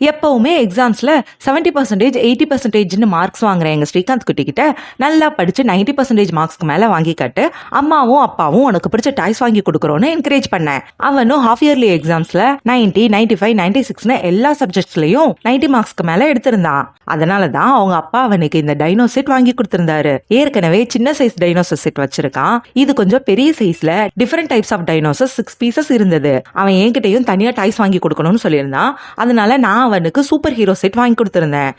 எப்பவுமே எக்ஸாம்ஸ்ல 70% 80% மார்க்ஸ் வாங்குற எங்க ஸ்ரீகாந்த் குட்டி கிட்ட நல்லா படிச்சு 90% மார்க்ஸ்க்கு மேல வாங்கி காட்டு, அம்மாவும் அப்பாவும் உனக்கு பிடிச்ச டாய்ஸ் வாங்கி கொடுக்குறோன்னு என்கரேஜ் பண்ணேன். அவனும் ஹாஃப் இயர்லி எக்ஸாம்ஸ்ல 90, 95, 96 எல்லா சப்ஜெக்ட்ஸ்லயும் 90 மார்க்ஸ்க்கு மேல எடுத்திருந்தான். அதனாலதான் அவங்க அப்பா அவனுக்கு இந்த டைனோ செட் வாங்கி கொடுத்திருந்தாரு. ஏற்கனவே சின்ன சைஸ் டைனோசர் செட் வச்சிருக்கான். இது கொஞ்சம் பெரிய சைஸ்ல different types of dinosaur 6 pieces இருந்தது. அவன் என்கிட்டயும் தனியா டாய்ஸ் வாங்கி கொடுக்கணும்னு சொல்லியிருந்தான். அதனால நான் அவனுக்கு சூப்பர் ஹீரோ செட் வாங்கி கொடுத்திருந்தேன்.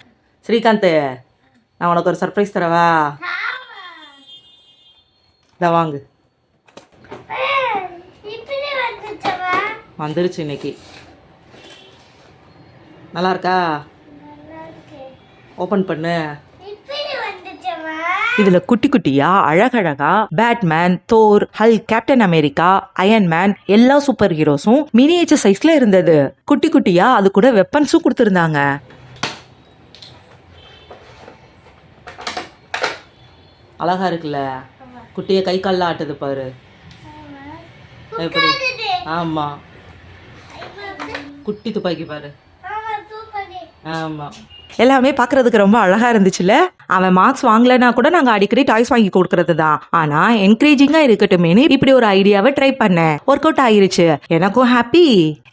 ஸ்ரீகாந்த், நான் உனக்கு ஒரு சர்ப்ரைஸ் தரவா? இத வாங்கு. வந்துருச்சு இன்னைக்கு. நல்லா இருக்கா? ஓபன் பண்ணு. இதுல குட்டி குட்டியா அழகழகா Batman, Thor, Hulk, Captain America, Iron Man எல்லா சூப்பர் ஹீரோஸும் மினியேச்சர் சைஸ்ல இருந்தது. குட்டி குட்டியா அது கூட வெப்பன்ஸும் கொடுத்திருந்தாங்க. அழகா இருக்குல்ல? குட்டிய கை கால்ல ஆட்டுது பாரு. எப்படி? ஆமா, குட்டி துப்பாக்கி பாரு. ஆமா, எல்லாமே பாக்குறதுக்கு ரொம்ப அழகா இருந்துச்சுல. அவன் மார்க்ஸ் வாங்கலன்னா கூட நாங்க அடிக்கடி டாய்ஸ் வாங்கி கொடுக்கறது தான். ஆனா என்கரேஜிங்கா இருக்கட்டுமேனு இப்படி ஒரு ஐடியாவை ட்ரை பண்ணேன். ஒர்க் அவுட் ஆயிருச்சு. எனக்கும் ஹாப்பி,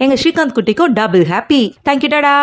எங்க ஸ்ரீகாந்த் குட்டிக்கும் டபுள் ஹாப்பி. தேங்க்யூ டாடா.